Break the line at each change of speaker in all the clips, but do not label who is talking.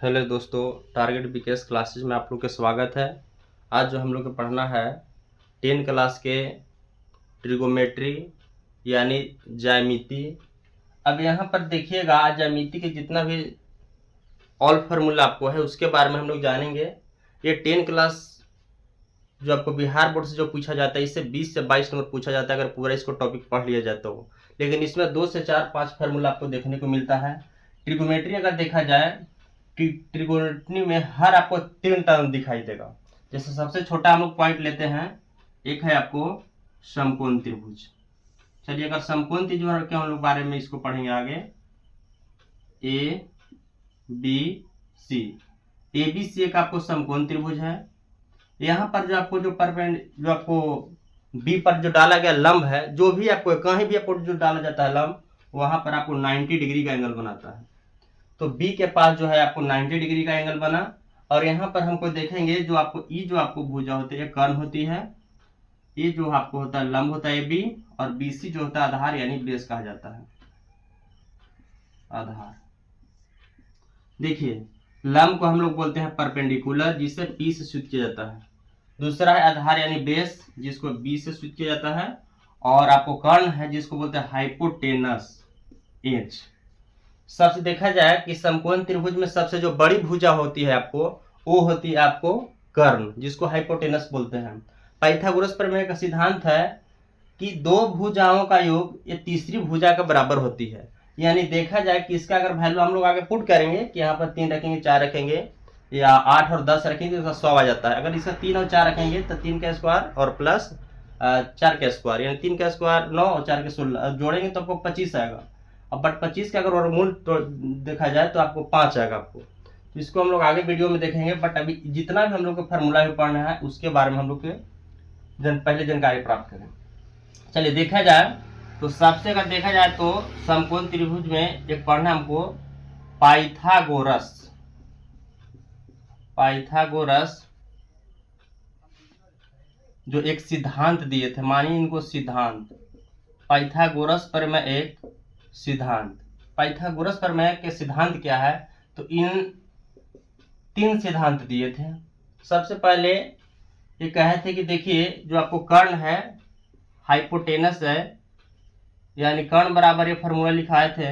Hello दोस्तों, target BKS classes में आप लोग का स्वागत है। आज जो हम लोग को पढ़ना है 10 क्लास के ट्रिगोमेट्री यानी ज्यामिति। अब यहाँ पर देखिएगा, ज्यामिति के जितना भी ऑल फार्मूला आपको है उसके बारे में हम लोग जानेंगे। ये 10 क्लास जो आपको बिहार बोर्ड से जो पूछा जाता है, इससे 20 से 22 नंबर पूछा जाता है अगर पूरा इसको टॉपिक पढ़ लिया जाता हो। लेकिन इसमें 2 से 4 5 फार्मूला आपको देखने को मिलता है। ट्रिगोमेट्री अगर देखा जाए, ट्रिगोनोमेट्री में हर आपको 3 टर्म दिखाई देगा। जैसे सबसे छोटा हम लोग पॉइंट लेते हैं, एक है आपको समकोण त्रिभुज। चलिए, अगर समकोण त्रिभुज के हम लोग बारे में इसको पढ़ेंगे आगे। A B C, A B C एक आपको समकोण त्रिभुज है। यहाँ पर जो आपको जो आपको बी पर जो डाला गया लंब है, जो भी आपको कहीं भी आपको जो डाला जाता है लंब, वहां पर आपको 90 डिग्री का एंगल बनाता है। तो बी के पास जो है आपको 90 डिग्री का एंगल बना। और यहाँ पर हमको देखेंगे जो आपको ई जो आपको भुजा होती है, कर्ण होती है। ये जो आपको होता है लंब होता है ए बी, और बी सी जो होता है आधार यानी बेस कहा जाता है, आधार। देखिए, लंब को हम लोग बोलते हैं परपेंडिकुलर, जिसे पी से सूचित किया जाता है। दूसरा है आधार यानी बेस, जिसको बी से सूचित किया जाता है। और आपको कर्ण है जिसको बोलते हैं हाइपोटेनस, एच। सबसे देखा जाए कि समकोण त्रिभुज में सबसे जो बड़ी भुजा होती है आपको, वो होती है आपको कर्ण, जिसको हाइपोटेनस बोलते हैं। पाइथागोरस प्रमेय का सिद्धांत है कि दो भुजाओं का योग ये तीसरी भुजा के बराबर होती है। यानी देखा जाए कि इसका अगर वैल्यू हम लोग आगे पुट करेंगे कि यहाँ पर 3 रखेंगे, 4 रखेंगे, या 8 और 10 रखेंगे तो 100 आ जाता है। अगर इसका 3 और 4 रखेंगे तो 3 का स्क्वायर और प्लस 4 का स्क्वायर, यानी 3 का स्क्वायर 9 और 4 के 16 जोड़ेंगे तो आपको 25 आएगा। अब बट 25 का अगर वर्गमूल तो देखा जाए तो आपको 5 आएगा आपको। तो इसको हम लोग आगे वीडियो में देखेंगे, बट अभी जितना भी हम लोग को फार्मूला भी पढ़ना है उसके बारे में हम लोग के पहले जानकारी प्राप्त करें। चलिए, देखा जाए तो सबसे अगर देखा जाए तो समकोण त्रिभुज में एक पढ़ना हमको पाइथागोरस जो एक सिद्धांत दिए थे, मानिए इनको सिद्धांत, पाइथागोरस प्रमेय एक सिद्धांत। पाइथागोरस प्रमेय के सिद्धांत क्या है, तो इन 3 सिद्धांत दिए थे। सबसे पहले ये कहे थे कि देखिए, जो आपको कर्ण है हाइपोटेनस है, यानी कर्ण बराबर ये फॉर्मूला लिखाए थे,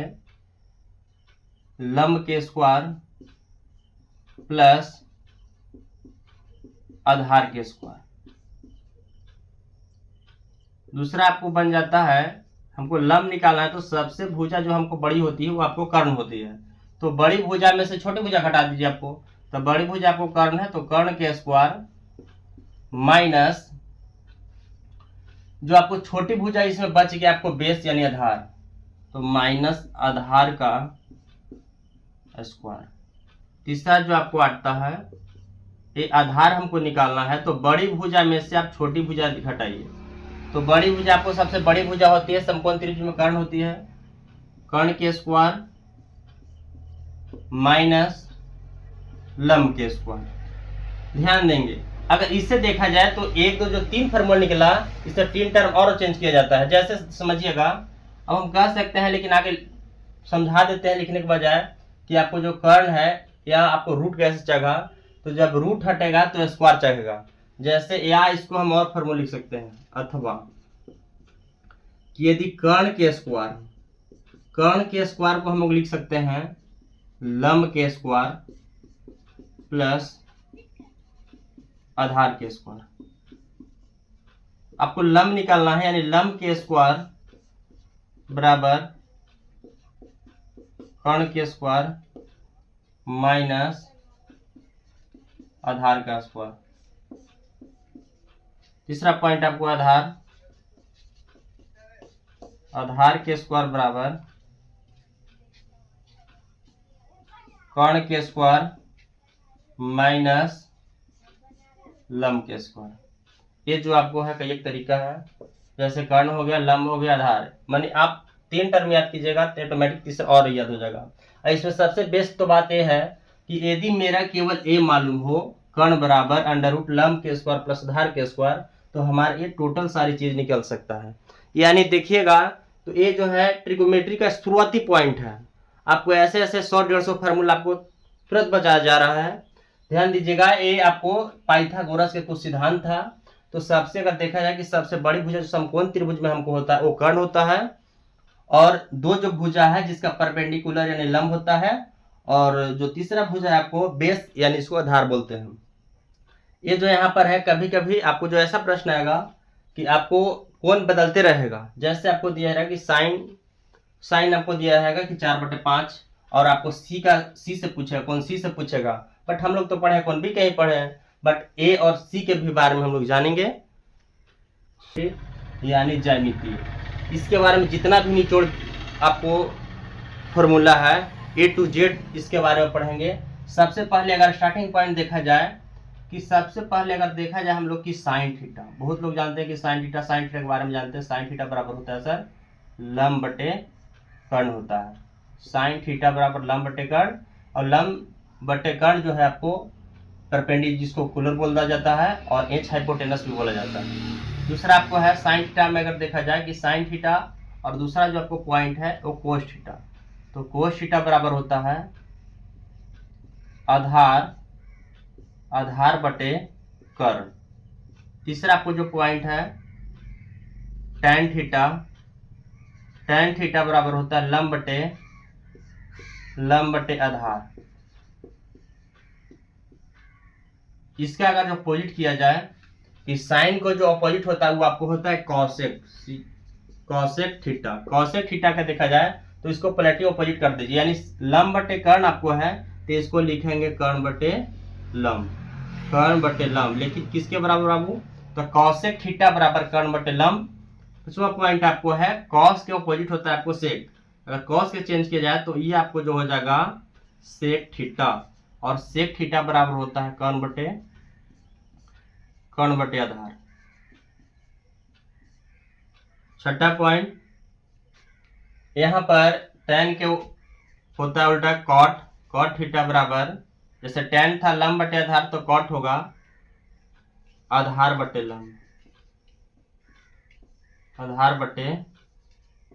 लंब के स्क्वायर प्लस आधार के स्क्वायर। दूसरा आपको बन जाता है, हमको लंब निकालना है तो सबसे भुजा जो हमको बड़ी होती है वो आपको कर्ण होती है। तो बड़ी भुजा में से छोटी भुजा घटा दीजिए आपको, तो बड़ी भुजा आपको कर्ण है, तो कर्ण के स्क्वायर माइनस जो आपको छोटी भुजा इसमें बच गया आपको बेस यानी आधार, तो माइनस आधार का स्क्वायर। तीसरा जो आपको आता है, ये आधार हमको निकालना है, तो बड़ी भुजा में से आप छोटी भुजा घटाइए। तो बड़ी भुजा आपको सबसे बड़ी भुजा होती है समकोण त्रिभुज में कर्ण होती है, कर्ण के स्क्वायर माइनस लंब के स्क्वायर। ध्यान देंगे, अगर इससे देखा जाए तो 1 2 जो 3 फार्मूला निकला, इससे 3 टर्म और चेंज किया जाता है। जैसे समझिएगा, अब हम कह सकते हैं, लेकिन आगे समझा देते हैं लिखने के बजाय, कि आपको जो कर्ण है या आपको रूट कैसे चढ़ा, तो जब रूट हटेगा तो स्क्वायर चढ़ेगा। जैसे या इसको हम और फार्मूला लिख सकते हैं, अथवा कि यदि कर्ण के स्क्वायर को हम लोग लिख सकते हैं लंब के स्क्वायर प्लस आधार के स्क्वायर। आपको लंब निकालना है, यानी लंब के स्क्वायर बराबर कर्ण के स्क्वायर माइनस आधार का स्क्वायर। तीसरा पॉइंट आपको आधार के स्क्वायर बराबर कर्ण के स्क्वायर माइनस लंब के स्क्वायर। ये जो आपको है कई एक तरीका है, जैसे कर्ण हो गया, लंब हो गया, आधार, माने आप 3 टर्म याद कीजिएगा तो ऑटोमेटिक तीसरा और याद हो जाएगा। इसमें सबसे बेस्ट तो बात यह है कि यदि मेरा केवल ए मालूम हो, कर्ण बराबर अंडर रूट लंब के स्क्वायर प्लस आधार के स्क्वायर, तो हमारे ये टोटल सारी चीज निकल सकता है। यानी देखिएगा, तो ये जो है ट्रिगोमेट्री का शुरुआती पॉइंट है। आपको ऐसे ऐसे 100 150 फार्मूला आपको तुरंत बचाया जा रहा है। ध्यान दीजिएगा, ये आपको पाइथागोरस के कुछ सिद्धांत था। तो सबसे अगर देखा जाए कि सबसे बड़ी भुजा जो समकोण त्रिभुज में हमको होता है वो कर्ण होता है, और दो जो भुजा है जिसका परपेंडिकुलर यानी लंब होता है, और जो तीसरा भुजा है आपको बेस यानी इसको आधार बोलते हैं। ये जो यहाँ पर है, कभी कभी आपको जो ऐसा प्रश्न आएगा कि आपको कोण बदलते रहेगा। जैसे आपको दिया रहेगा कि साइन आपको दिया रहेगा कि 4/5, और आपको सी से पूछेगा, कौन सी से पूछेगा। बट हम लोग तो पढ़े, कौन भी कहीं पढ़े हैं, बट ए और सी के भी बारे में हम लोग जानेंगे, यानी ज्यामिति। इसके बारे में जितना भी निचोड़ आपको फॉर्मूला है A to Z, इसके बारे में पढ़ेंगे। सबसे पहले अगर स्टार्टिंग पॉइंट देखा जाए कि सबसे पहले अगर देखा जाए हम लोग की साइन थीटा, बहुत लोग जानते हैं कि साइन थीटा के बारे में जानते हैं। साइन थीटा बराबर होता है सर लंब बटे कर्ण होता है। साइन थीटा बराबर लंब बटे कर्ण, और लंब बटे कर्ण जो है आपको परपेंडिकुलर जिसको कुलर बोला जाता है, और एच हाइपोटेनस भी बोला जाता है। दूसरा आपको है साइन थीटा में अगर देखा जाए कि साइन थीटा, और दूसरा जो आपको पॉइंट है वो कोस थीटा। तो कोस थीटा बराबर होता है आधार बटे कर्ण। तीसरा आपको जो पॉइंट है टैन थीटा बराबर होता है लंब बटे आधार। इसका अगर जो अपोजिट किया जाए कि साइन को जो अपोजिट होता है वो आपको होता है कॉसेक थीटा का देखा जाए तो इसको पलटी अपोजिट कर दीजिए, यानी लंब बटे कर्ण आपको है तो इसको लिखेंगे कर्ण बटे लंब। लेकिन किसके बराबर बाबू, तो कॉसेक थीटा बराबर कर्ण बटे लंब। दूसरा पॉइंट आपको है कॉस के अपोजिट होता है आपको सेक। अगर कॉस के चेंज किया जाए तो ये आपको जो हो जाएगा सेक थीटा, और सेक थीटा बराबर होता है कर्ण बटे आधार। छठा पॉइंट, यहाँ पर tan के होता है उल्टा कॉट थीटा बराबर, जैसे tan था लंब बटे आधार तो कॉट होगा आधार बटे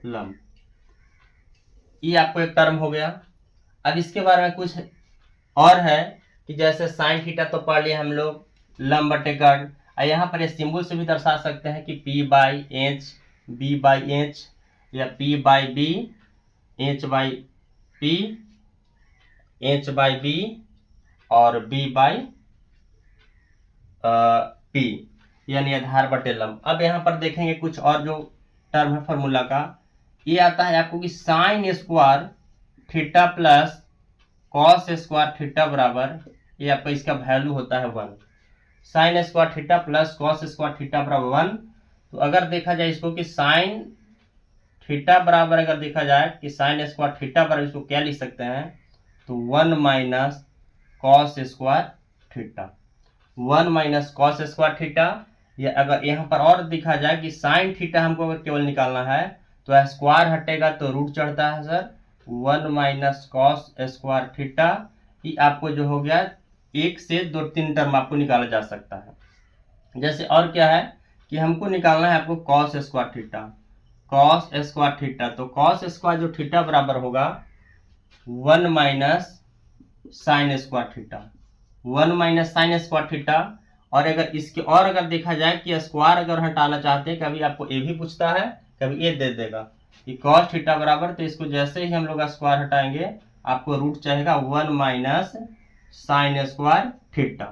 लंब। ये आपको एक टर्म हो गया। अब इसके बारे में कुछ और है कि जैसे साइन थीटा तो पढ़ लिया हम लोग, लंब बटे कर्ण। यहाँ पर सिंबल से भी दर्शा सकते हैं कि P/H, B/H, या P/B, H/P, H/B और B/P, यानी आधार बटे लंब। अब यहाँ पर देखेंगे कुछ और जो टर्म है फॉर्मूला का, ये आता है आपको कि sine square theta plus cos square theta बराबर, ये आपका इसका वैल्यू होता है 1। Sign square theta plus cos square theta बराबर 1। तो अगर देखा जाए इसको कि साइन थीटा बराबर, अगर देखा जाए कि साइन स्क्वायर थीटा बराबर, इसको क्या लिख सकते हैं, तो 1 minus cos square theta, 1 minus cos square theta. या अगर यहाँ पर और देखा जाए कि साइन थीटा हमको अगर केवल निकालना है तो स्क्वायर हटेगा तो रूट चढ़ता है sir, 1 minus cos square theta. ये आपको जो हो गया 1 से 2-3 टर्म आपको निकाला जा सकता है। जैसे और क्या है कि हमको निकालना है आपको कॉस स्क्वायर थीटा, तो कॉस स्क्वायर जो थीटा बराबर होगा 1 minus sign square theta, 1 minus sign square theta. और अगर इसके और अगर देखा जाए कि स्क्वायर अगर हटाना चाहते हैं, कभी आपको ए भी पूछता है, कभी ये दे देगा कि कॉस थीटा बराबर, तो इसको जैसे ही हम लोग स्क्वायर हटाएंगे आपको रूट चाहेगा 1 माइनस साइन स्क्वायर थीटा।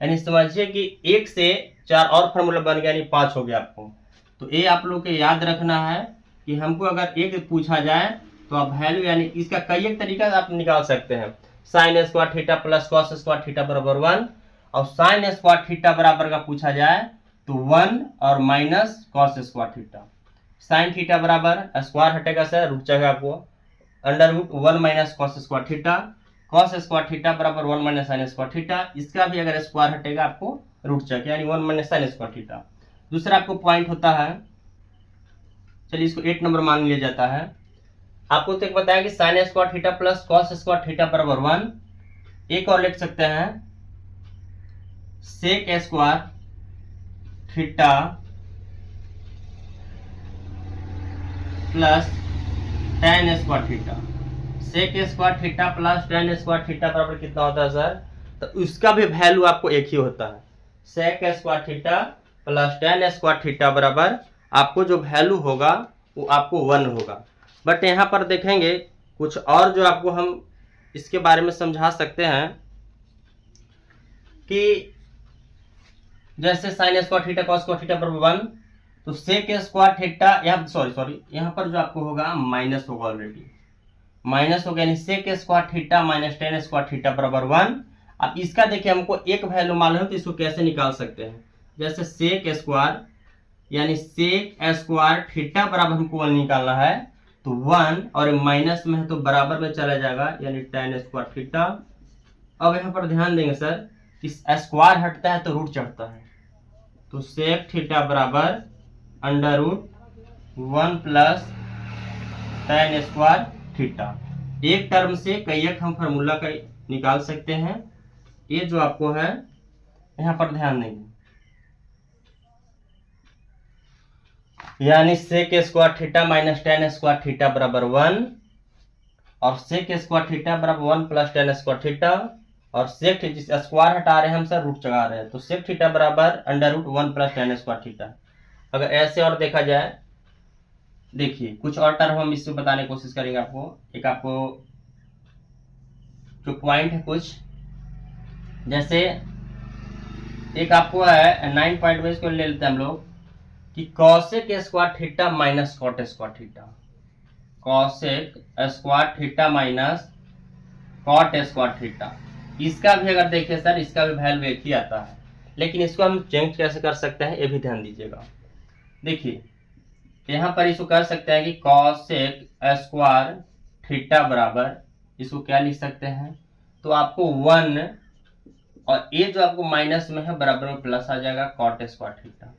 यानी समझिए कि 1 से 4 और फॉर्मूला बन गया, यानी 5 हो गया आपको। तो ये आप लोग को याद रखना है कि हमको अगर एक पूछा जाए तो आप वैल्यू, यानी इसका कई एक तरीका से आप निकाल सकते हैं। Sign square theta plus cos square theta बराबर 1, और साइन स्क्वायर थीटा बराबर का पूछा जाए तो 1 और minus cos square theta. Sine theta बराबर स्क्वायर हटेगा सर, रूट चाहिए आपको, under root 1 minus cos square theta. Cos square theta बराबर 1 माइनस साइन स्क्वायर थीटा, इसका भी अगर स्क्वायर हटेगा आपको रूट चाहिए, यानी 1 माइनस साइन स्क्वायर थीटा। दूसरा आपको पॉइंट होता है, चलिए इसको 8 नंबर मान लिया जाता है। आपको तो एक बताया कि sine square theta plus cos square theta बराबर 1। एक और लिख सकते हैं sec square theta plus tan square theta. Sec square theta plus tan square theta बराबर कितना होता है सर? तो उसका भी वैल्यू आपको एक ही होता है। Sec square theta plus tan square theta बराबर आपको जो वैल्यू होगा वो आपको 1 होगा। बट यहाँ पर देखेंगे कुछ और जो आपको हम इसके बारे में समझा सकते हैं कि जैसे sign square theta cos square theta बराबर 1, तो सेक स्क्वायर थीटा यहाँ सॉरी यहाँ पर जो आपको होगा माइनस होगा, ऑलरेडी माइनस होगा, यानी sec square theta minus tan square theta बराबर 1। अब इसका देखिए हमको एक वैल्यू मालूम है तो इसको कैसे निकाल सकते हैं। जैसे सेक स्क्वायर यानी सेक स्क्वायर थीटा बराबर हमको 1 निकालना है, तो 1 और माइनस में है तो बराबर में चला जाएगा, यानी टेन स्क्वायर थीटा। अब यहाँ पर ध्यान देंगे सर, इस स्क्वायर हटता है तो रूट चढ़ता है, तो सेक थीटा बराबर under root 1 plus tan square theta. एक टर्म से कई एक हम फार्मूला का निकाल सकते हैं। ये जो आपको है यहाँ पर ध्यान देंगे, यानी sec square theta minus tan square theta बराबर 1 और सेक स्क्वायर थीटा बराबर 1 प्लस टेन स्क्वायर थीटा, और सेक स्क्वायर हटा रहे हैं हम सर, रूट चढ़ा रहे हैं, तो सेक थीटा बराबर under root 1 plus tan square theta. अगर ऐसे और देखा जाए, देखिए कुछ और टर्म हम इससे बताने की कोशिश करेंगे आपको। एक आपको जो पॉइंट है कुछ, जैसे एक आपको है 9 पॉइंट में, इसको ले लेते हैं हम लोग कि cosec square theta minus cot square theta, cosec square theta minus cot square theta. इसका भी अगर देखिए सर, इसका भी वैल्यू एक ही आता है, लेकिन इसको हम चेंज कैसे कर सकते हैं ये भी ध्यान दीजिएगा। देखिए यहाँ पर इसको कर सकते हैं कि कॉसेक स्क्वायर थीटा बराबर, इसको क्या लिख सकते हैं, तो आपको 1 और ये जो आपको माइनस में है बराबर में प्लस आ जाएगा कॉट स्क्वायर थीटा।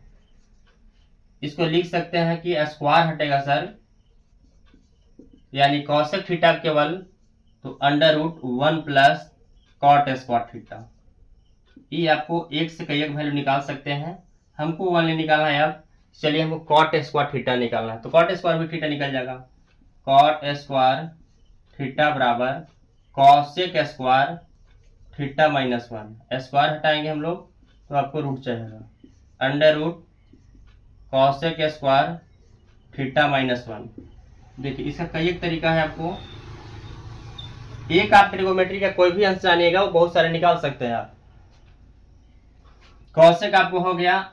इसको लिख सकते हैं कि स्क्वायर हटेगा सर, यानी कॉसेक थीटा केवल, तो under root 1 plus cot square theta. ये आपको एक से कई एक वैल्यू निकाल सकते हैं, हमको 1 निकालना है। अब चलिए हमको कॉट स्क्वायर थीटा निकालना है, तो कॉट स्क्वायर भी थीटा निकल जाएगा। कॉट स्क्वायर थीटा बराबर cosec square theta minus 1, square हटाएंगे हम लोग तो आपको रूट चाहिएगा, under root cosec square theta minus 1। देखिए इसका कई एक तरीका है, आपको एक आप ट्रिगोमेट्री का कोई भी आंसर जानिएगा वो बहुत सारे निकाल सकते हैं आप। कॉसेक आपको हो गया,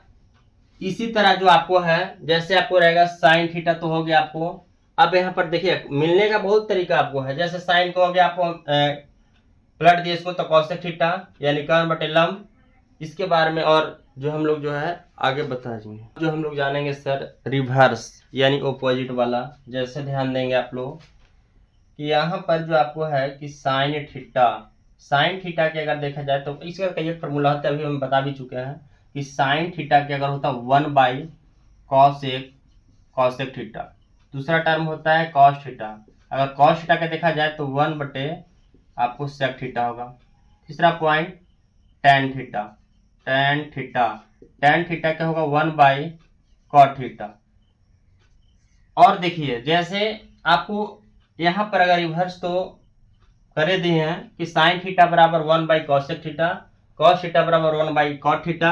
इसी तरह जो आपको है जैसे आपको रहेगा साइन थीटा तो हो गया आपको। अब यहाँ पर देखिए मिलने का बहुत तरीका आपको है, जैसे साइन को हो गया आपको पलट दिए इसको तो कॉसेक थीटा यानी कर्न बटे लंब। इसके बारे में और जो हम लोग जो है आगे बताएंगे, जो हम लोग जानेंगे सर रिवर्स यानी ओपोजिट वाला। जैसे ध्यान देंगे आप लोग कि यहाँ पर जो आपको है कि साइन थीटा के अगर देखा जाए तो इसका कई एक फॉर्मूला होता है, अभी हम बता भी चुके हैं कि साइन थीटा के अगर होता है 1 बाई कॉसेक थीटा। दूसरा टर्म होता है कॉस थीटा, अगर कॉस थीटा का देखा जाए तो 1 बटे आपको सेक थीटा होगा। तीसरा पॉइंट टेन थीटा क्या होगा 1 बाई कॉट थीटा। और देखिए जैसे आपको यहाँ पर अगर रिवर्स तो करे दिए हैं कि साइन थीटा बराबर 1 by cosec theta, cos theta बराबर 1 बाई कॉट थीटा।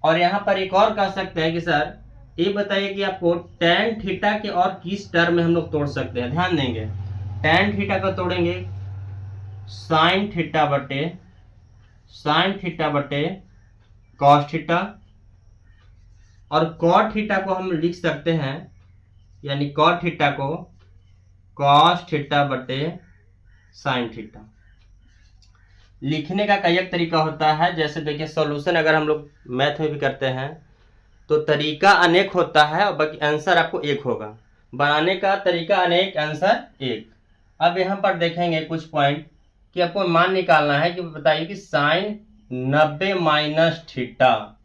और यहाँ पर एक और कह सकते हैं कि सर ये बताइए कि आपको टेन थीटा के और किस टर्म में हम लोग तोड़ सकते हैं। ध्यान देंगे टेन थीटा को तोड़ेंगे साइन थीटा बटे कॉस थीटा, और कॉट थीटा को हम लिख सकते हैं यानी कॉट थीटा को कॉस थीटा बटे साइन थीटा। लिखने का कई एक तरीका होता है, जैसे देखिए सॉल्यूशन अगर हम लोग मैथ में भी करते हैं तो तरीका अनेक होता है और बाकी आंसर आपको एक होगा। बनाने का तरीका अनेक, आंसर एक। अब यहाँ पर देखेंगे कुछ पॉइंट कि आपको मान निकालना है कि बताइए कि sine 90 minus theta,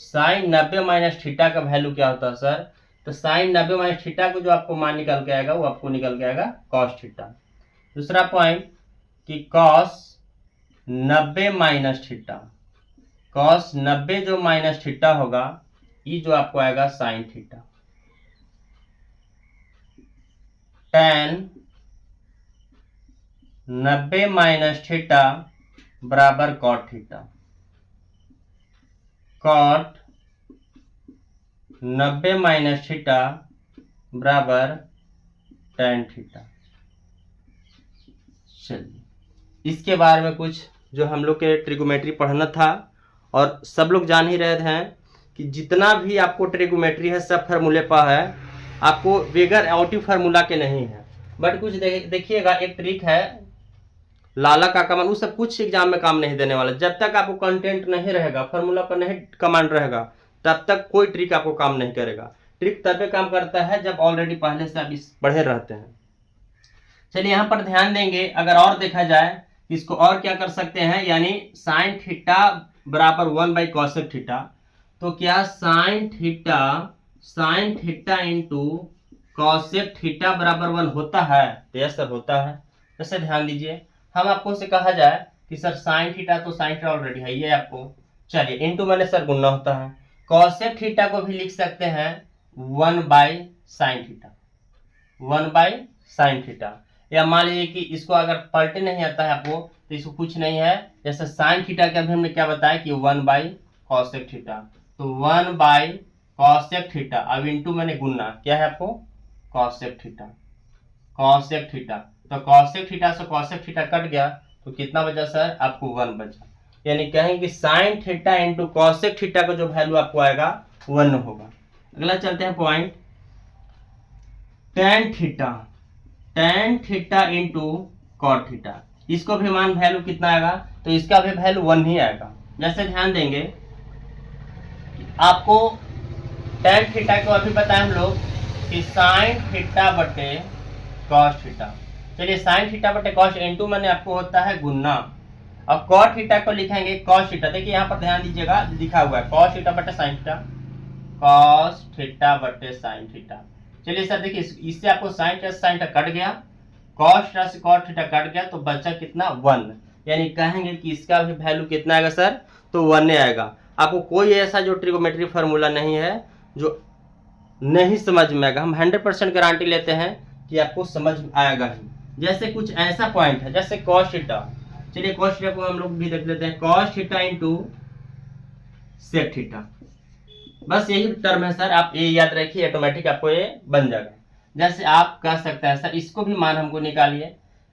sine 90 minus theta का वैल्यू क्या होता है सर, तो साइन 90 माइनस थीटा को जो आपको मान निकल के आएगा वो आपको निकल के आएगा कॉस थीटा। दूसरा पॉइंट कि कॉस 90 माइनस थीटा, कॉस 90 जो माइनस थीटा होगा ये जो आपको आएगा sine theta. Tan 90 minus theta बराबर cot theta. Cot 90 minus theta बराबर टेन थीटा। चलिए इसके बारे में कुछ जो हम लोग के ट्रिगोमेट्री पढ़ना था, और सब लोग जान ही रहे हैं कि जितना भी आपको ट्रिगोमेट्री है सब फार्मूले पर है, आपको बगैर आउटिव फार्मूला के नहीं है। बट कुछ देखिएगा, एक ट्रिक है लाला का कमांड, वो सब कुछ एग्जाम में काम नहीं देने वाला। जब तक आपको कंटेंट नहीं रहेगा, फार्मूला पर नहीं कमांड रहेगा, तब तक कोई ट्रिक आपको काम नहीं करेगा। ट्रिक तब काम करता है जब ऑलरेडी पहले से आप इस पढ़े रहते हैं। चलिए यहाँ पर ध्यान देंगे, अगर और देखा जाए इसको और क्या कर सकते हैं, यानी साइन थीटा बराबर 1/cosec थीटा। तो क्या sine theta into cosec theta बराबर 1 होता है? तो यस सर होता है। जैसे ध्यान दीजिए, हम आपको से कहा जाए कि सर साइन थीटा, तो साइन थीटा ऑलरेडी है ये आपको, चलिए इंटू मैंने सर गुना होता है। कॉसेक थीटा को भी लिख सकते हैं 1/sin थीटा, 1/sin थीटा। या मान लीजिए कि इसको अगर पलटे नहीं आता है आपको, तो इसको कुछ नहीं है, जैसे साइन थीटा के अभी हमने क्या बताया कि 1/cosec थीटा, तो 1/cosec थीटा, अब इंटू मैंने गुना, क्या है आपको cosec थीटा, cosec थीटा। तो cosec थीटा से cosec थीटा कट गया, तो कितना बचा सर? आपको 1 बचा। यानी कहेंगे कि sine theta into cosec theta का जो वैल्यू आपको आएगा 1 होगा। अगला चलते हैं point tan theta into cot theta. इसको भी मान वैल्यू कितना आएगा? तो इसका भी वैल्यू 1 ही आएगा। जैसे ध्यान देंगे आपको tan थीटा को अभी बताएं हम लोग कि साइन थीटा बटे कॉस थीटा। चलिए साइन थीटा बटे कॉस इंटू मैंने आपको होता है गुना, अब कॉट थीटा को लिखेंगे कॉस थीटा। देखिए यहाँ पर ध्यान दीजिएगा, लिखा हुआ है कॉस थीटा बटे साइन थीटा, कॉस थीटा बटे साइन थीटा। चलिए सर देखिए, इससे आपको साइन थीटा से साइन थीटा कट गया, कॉस थीटा से कॉट थीटा कट गया, तो बचा कितना? 1। यानी कहेंगे कि इसका भी वैल्यू कितना आएगा सर? तो 1 आएगा। आपको कोई ऐसा जो ट्रिगोमेट्री फार्मूला नहीं है जो नहीं समझ में आएगा, हम 100% गारंटी लेते हैं कि आपको समझ आएगा ही। जैसे कुछ ऐसा पॉइंट है जैसे कॉस थीटा, चलिए कॉस थीटा को हम लोग भी देख लेते हैं, cos theta into sec theta. बस यही टर्म है सर, आप ये याद रखिए, ऑटोमेटिक आपको ये बन जाएगा। जैसे आप कह सकते हैं सर इसको भी मान हमको निकालिए,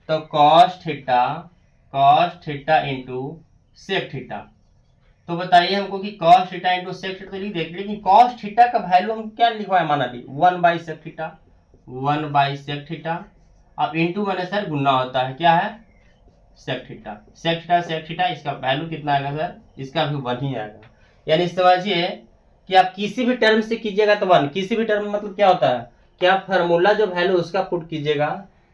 तो cos theta into sec theta. तो बताइए हमको कि cos theta into sec theta, तो लिख देखिए, लेकिन कॉस थीटा का वैल्यू हम क्या लिखवाए माना ली 1/sec थीटा, 1/sec थीटा। अब इंटू मैंने सर गुना होता है, क्या है? सेक थीटा, इसका वैल्यू कितना आएगा सर? इसका भी 1 ही आएगा। यानी समझिए कि आप किसी भी टर्म से कीजिएगा तो 1, किसी भी टर्म मतलब क्या होता है कि आप फार्मूला जो वैल्यू उसका पुट कीजिएगा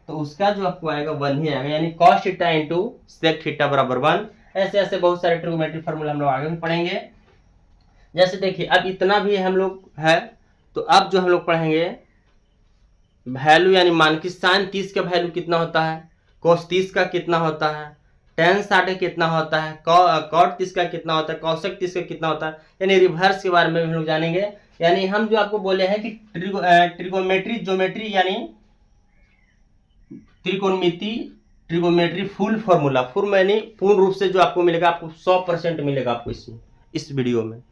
तो उसका जो आपको आएगा 1 ही आएगा। यानी cos theta into sec theta बराबर 1। ऐसे ऐसे बहुत सारे ट्रिगोमेट्री फार्मूला हम लोग आगे भी पढ़ेंगे। जैसे देखिए अब इतना भी हम लोग है, तो अब जो हम लोग पढ़ेंगे वैल्यू, यानी मान की साइन 30 का वैल्यू कितना होता है, cos 30 का कितना होता है, tan 60 कितना होता है, cot 30 का कितना होता है, cosec 30 का कितना होता है, यानी रिवर्स के बारे में हम लोग जानेंगे। यानी हम जो आपको बोले हैं कि ट्रिगोमेट्री ज्योमेट्री यानी त्रिकोणमिति ट्रिगोमेट्री फुल फॉर्मूला, फुल यानी पूर्ण रूप से जो आपको मिलेगा, आपको 100% मिलेगा आपको इस वीडियो में।